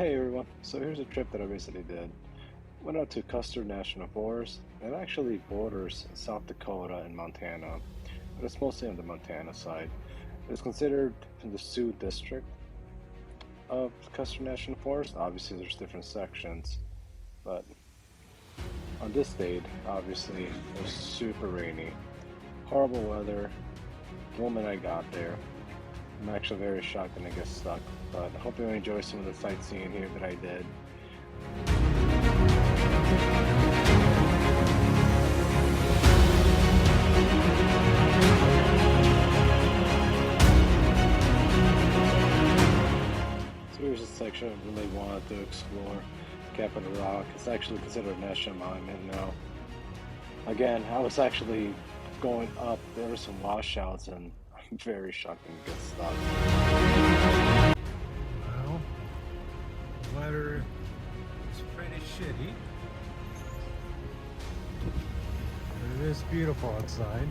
Hey everyone, so here's a trip that I recently did. Went out to Custer National Forest. It actually borders South Dakota and Montana, but it's mostly on the Montana side. It's considered in the Sioux district of Custer National Forest. Obviously, there's different sections, but on this date, obviously, it was super rainy, horrible weather. The moment I got there, I'm actually very shocked and I get stuck, but I hope you enjoy some of the sightseeing here that I did. So here's a section I really wanted to explore. Capitol Rock. It's actually considered a national monument now. Again, I was actually going up. There were some washouts, and I'm very shocked and get stuck. Well, the weather is pretty shitty, but it is beautiful outside.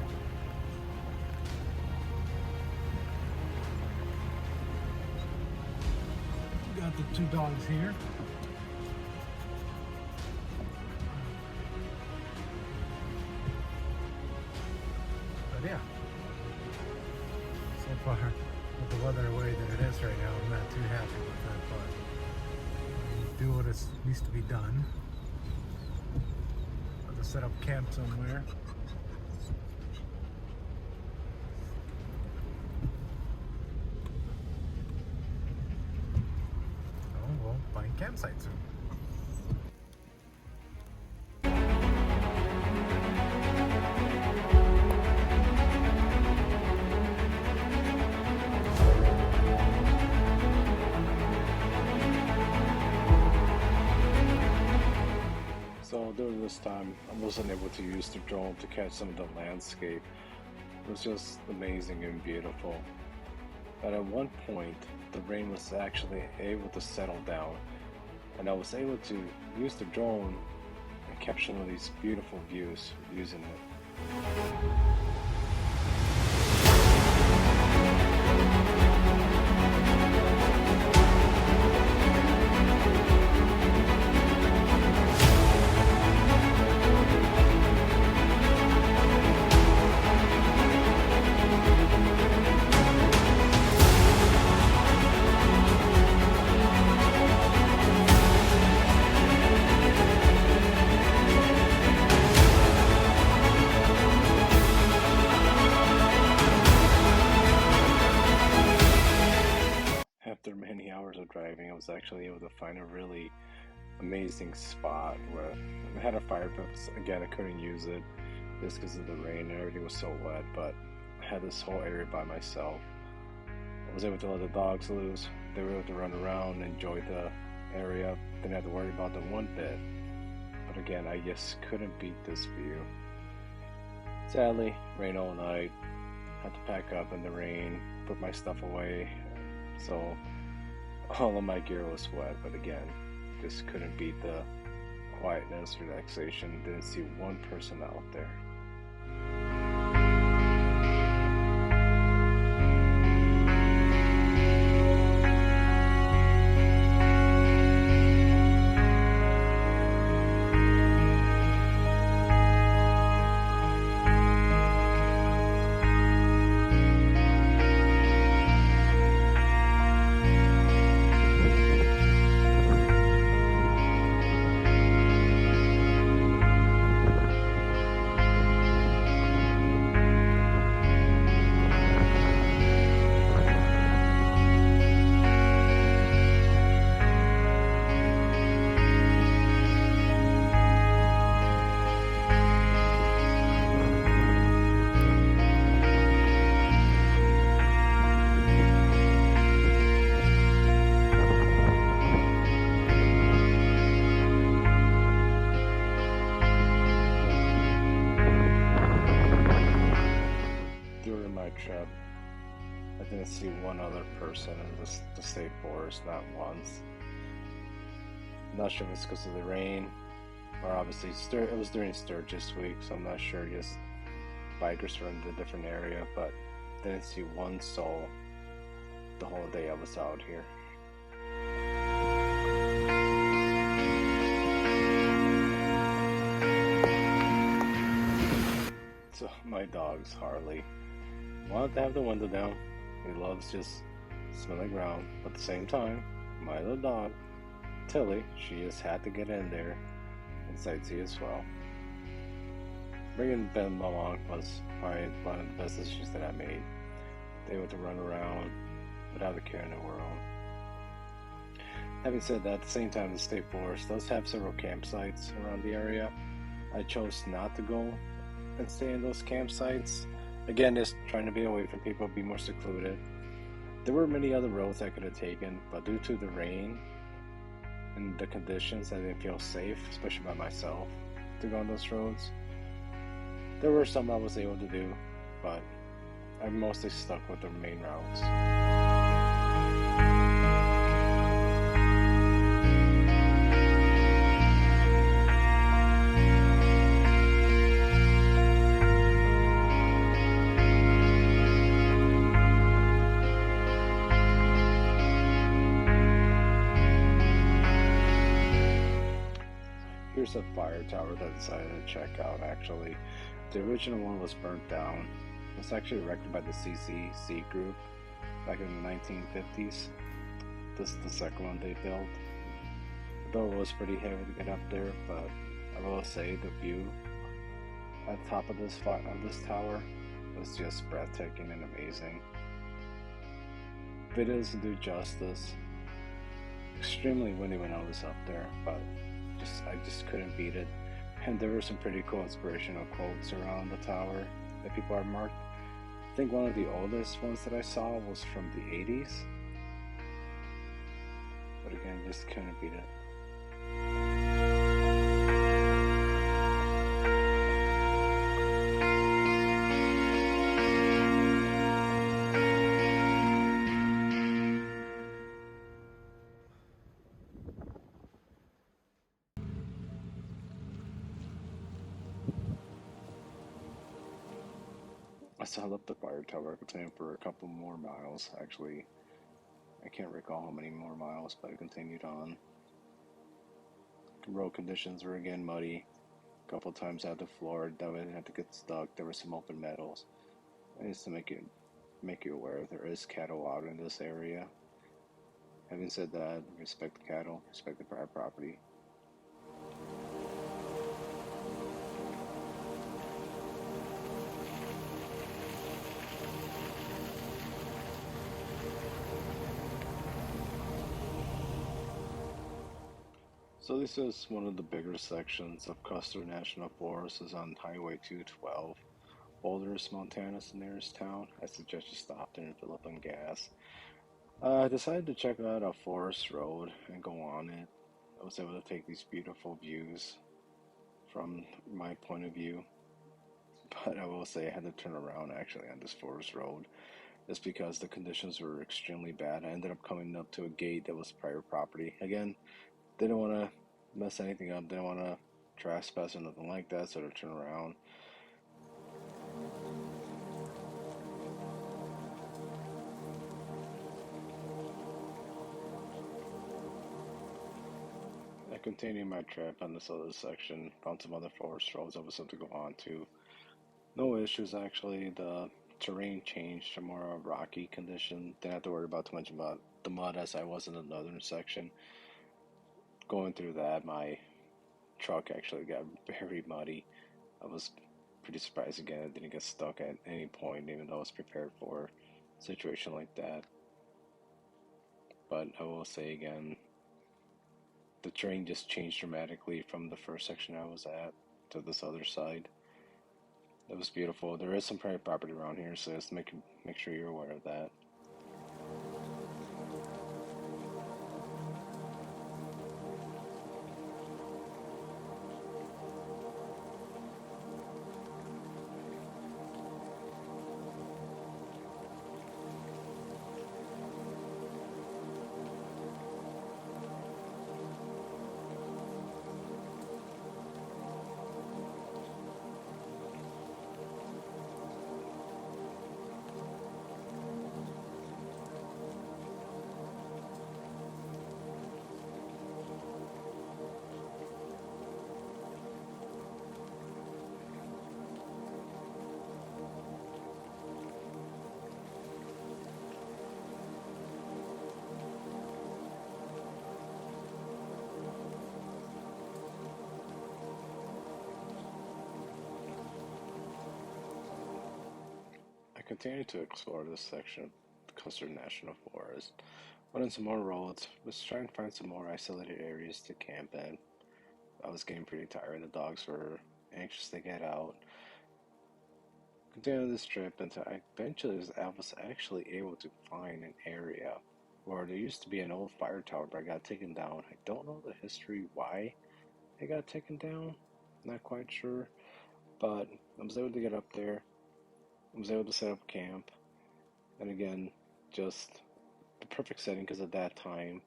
We got the two dogs here. But yeah, so far with the weather the way that it is right now, I'm not too happy with that, but do what needs to be done. Have to set up camp somewhere. Oh, we'll find campsite soon. So during this time, I wasn't able to use the drone to catch some of the landscape. It was just amazing and beautiful. But at one point, the rain was actually able to settle down, and I was able to use the drone and capture some of these beautiful views using it. After many hours of driving, I was actually able to find a really amazing spot where I had a fire pit. Again, I couldn't use it just because of the rain and everything was so wet, but I had this whole area by myself. I was able to let the dogs loose. They were able to run around, enjoy the area, didn't have to worry about them one bit. But again, I just couldn't beat this view. Sadly, rain all night. Had to pack up in the rain, put my stuff away. So all of my gear was wet, but again, just couldn't beat the quietness, relaxation. Didn't see one person out there. During my trip, I didn't see one other person in the state forest, not once. I'm not sure if it's because of the rain, or obviously it was during Sturgis week, so I'm not sure, just bikers from the different area, but didn't see one soul the whole day I was out here. So my dog's Harley wanted to have the window down. He loves just smelling ground, but at the same time, my little dog, Tilly, she just had to get in there and sightsee as well. Bringing them along was probably one of the best decisions that I made. They were to run around without a care in the world. Having said that, at the same time, the state forest does have several campsites around the area. I chose not to go and stay in those campsites. Again, just trying to be away from people, be more secluded. There were many other roads I could have taken, but due to the rain and the conditions, I didn't feel safe, especially by myself, to go on those roads. There were some I was able to do, but I mostly stuck with the main routes. Here's a fire tower that I decided to check out. Actually, the original one was burnt down. It was actually erected by the CCC group back in the 1950s. This is the second one they built. Though it was pretty heavy to get up there, but I will say the view at the top of this tower was just breathtaking and amazing. If it doesn't do justice, extremely windy when I was up there, but I just couldn't beat it. And there were some pretty cool inspirational quotes around the tower that people had marked. I think one of the oldest ones that I saw was from the 80s. But again, just couldn't beat it. I saw up the fire tower continued for a couple more miles. Actually, I can't recall how many more miles, but it continued on. Road conditions were again muddy. A couple times I had to floor that way I had to get stuck. There were some open metals. And just to make you aware, there is cattle out in this area. Having said that, respect the cattle, respect the private property. So this is one of the bigger sections of Custer National Forest. Is on Highway 212. Boulders, Montana is the nearest town. I suggest you stop there and fill up on gas. I decided to check out a forest road and go on it. I was able to take these beautiful views from my point of view. But I will say I had to turn around actually on this forest road. Just because the conditions were extremely bad. I ended up coming up to a gate that was private property. Again, didn't want to mess anything up, didn't want to trespass or nothing like that, so to turn around. I continued my trip on this other section, found some other forest roads I was able to go on to. No issues actually. The terrain changed to more of a rocky condition. Didn't have to worry about too much about the mud as I was in the northern section. Going through that, my truck actually got very muddy. I was pretty surprised again it didn't get stuck at any point, even though I was prepared for a situation like that. But I will say again, the terrain just changed dramatically from the first section I was at to this other side. It was beautiful. There is some private property around here, so just make sure you're aware of that. continued to explore this section of the Custer National Forest. Went on some more roads, was trying to find some more isolated areas to camp in. I was getting pretty tired. The dogs were anxious to get out. Continued this trip until I was actually able to find an area where there used to be an old fire tower, but I got taken down. I don't know the history why it got taken down. Not quite sure, but I was able to get up there. I was able to set up camp, and again, just the perfect setting because at that time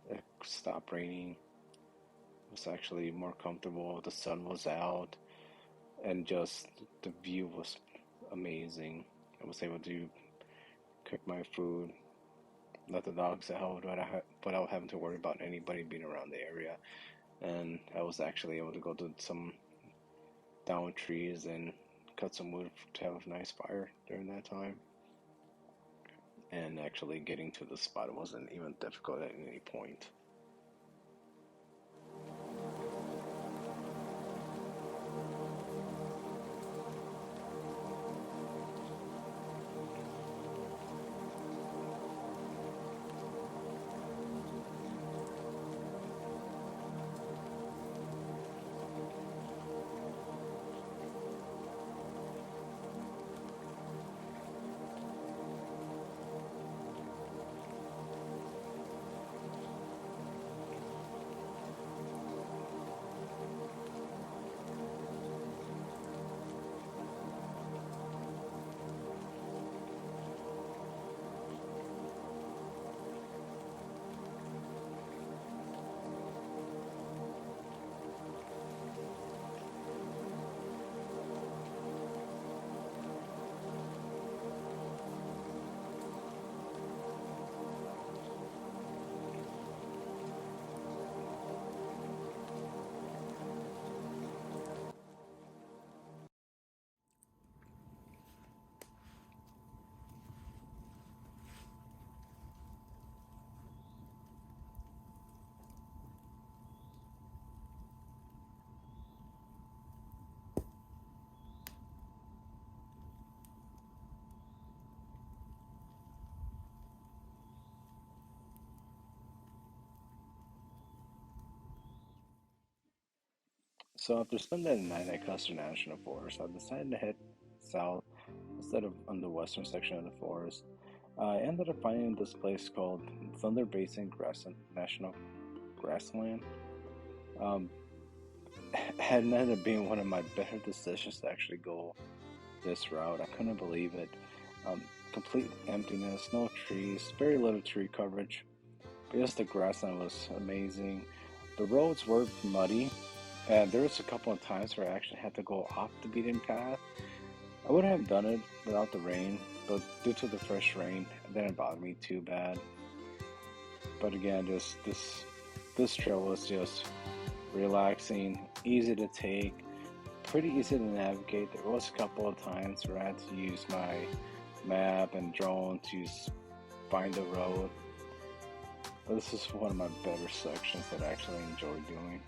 it stopped raining. It was actually more comfortable. The sun was out, and just the view was amazing. I was able to cook my food, let the dogs out without having to worry about anybody being around the area. And I was actually able to go to some down trees and cut some wood to have a nice fire during that time. And actually getting to the spot wasn't even difficult at any point. So after spending the night at Custer National Forest, I decided to head south instead of on the western section of the forest. I ended up finding this place called Thunder Basin National Grassland. Um, had ended up being one of my better decisions to actually go this route. I couldn't believe it. Um, Complete emptiness, no trees, very little tree coverage. But yes, the grassland was amazing. The roads were muddy, and there was a couple of times where I actually had to go off the beaten path. I would have done it without the rain, but due to the fresh rain, it didn't bother me too bad. But again, just this trail was just relaxing, easy to take, pretty easy to navigate. There was a couple of times where I had to use my map and drone to find the road. But this is one of my better sections that I actually enjoy doing.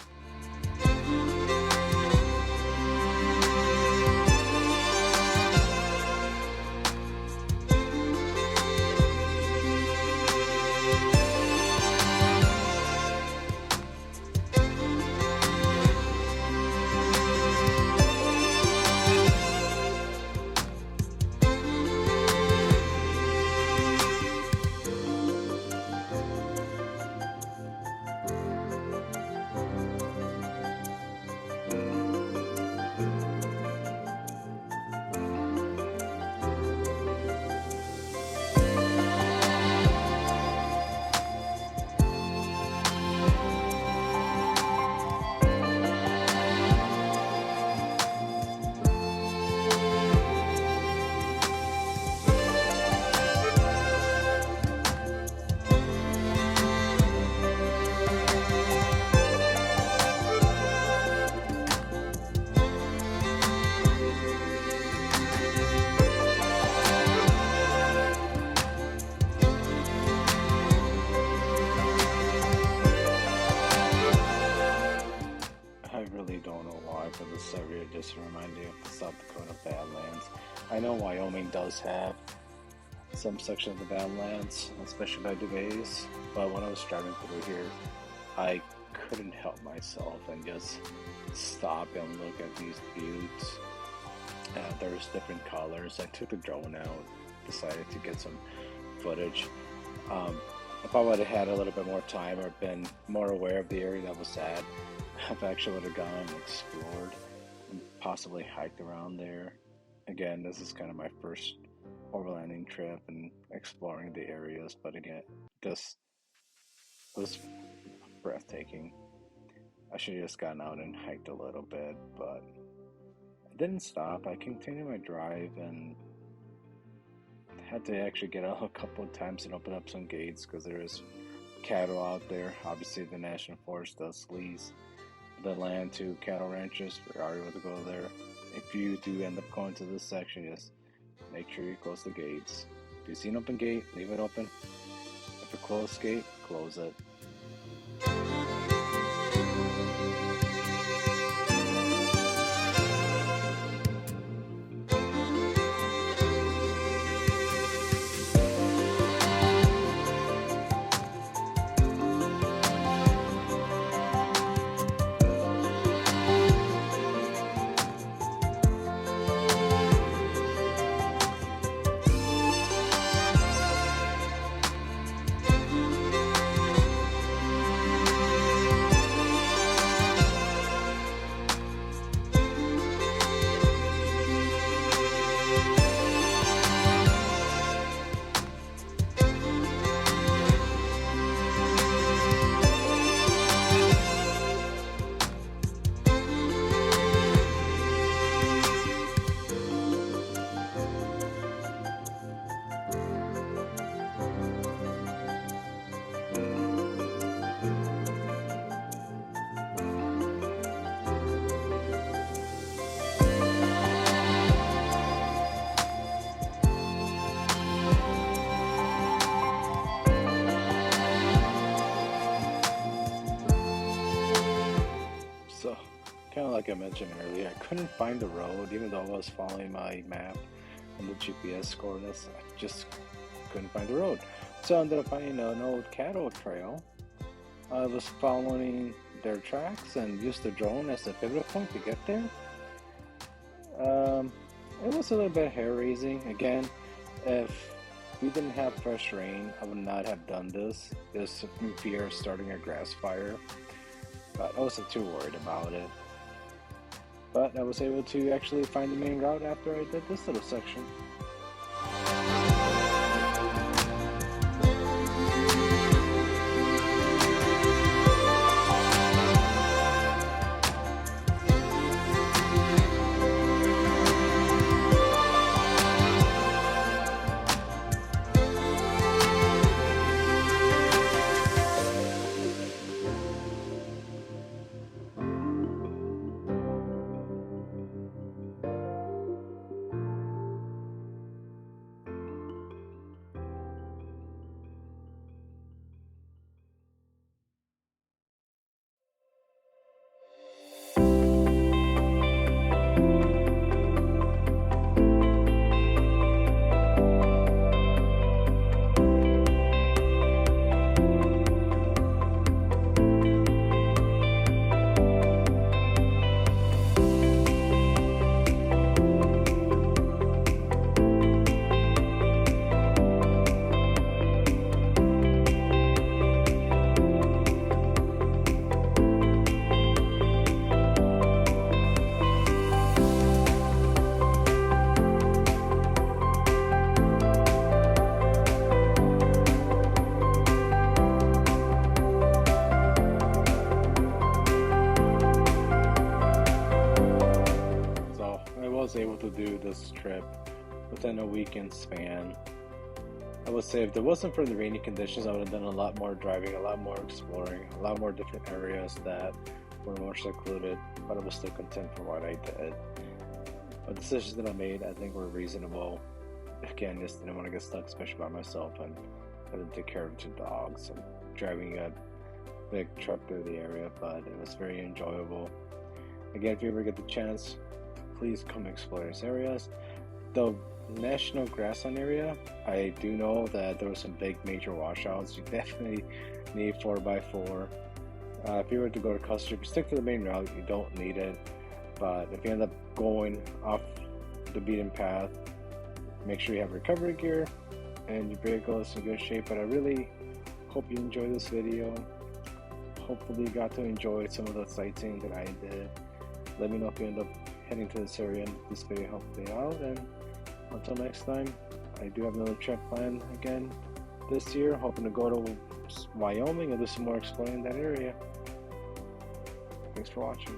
I really don't know why, but this area just reminded me of the South Dakota Badlands. I know Wyoming does have some section of the Badlands, especially by Dubais, but when I was driving through here, I couldn't help myself and just stop and look at these buttes. There's different colors. I took the drone out, decided to get some footage. If I would have had a little bit more time or been more aware of the area that was at, I've actually would have gone and explored and possibly hiked around there. Again, this is kind of my first overlanding trip and exploring the areas, but again, this was breathtaking. I should have just gotten out and hiked a little bit, but I didn't stop. I continued my drive and had to actually get out a couple of times and open up some gates because there is cattle out there. Obviously, the National Forest does lease the land to cattle ranchers. We are able to go there. If you do end up going to this section, just make sure you close the gates. If you see an open gate, leave it open. If a closed gate, close it. So, kind of like I mentioned earlier, I couldn't find the road, even though I was following my map and the GPS coordinates. I just couldn't find the road. So I ended up finding an old cattle trail. I was following their tracks and used the drone as a pivot point to get there. It was a little bit hair-raising. Again, if we didn't have fresh rain, I would not have done this. Just in fear of starting a grass fire. But I wasn't too worried about it. But I was able to actually find the main route after I did this little section. Able to do this trip within a weekend span. I would say if there wasn't for the rainy conditions, I would have done a lot more driving, a lot more exploring, a lot more different areas that were more secluded, but I was still content for what I did. But the decisions that I made, I think, were reasonable. Again, just didn't want to get stuck, especially by myself, and I had to take care of 2 dogs and driving a big truck through the area, but it was very enjoyable. Again, if you ever get the chance, please come explore these areas. The National Grassland area, I do know that there were some big major washouts. You definitely need 4x4. If you were to go to Custer, if you stick to the main route, you don't need it. But if you end up going off the beaten path, make sure you have recovery gear and your vehicle is in good shape. But I really hope you enjoyed this video. Hopefully you got to enjoy some of the sightseeing that I did. Let me know if you end up heading to this area and this video helped you out. And until next time, I do have another trip planned again this year, hoping to go to Wyoming and do some more exploring in that area. Thanks for watching.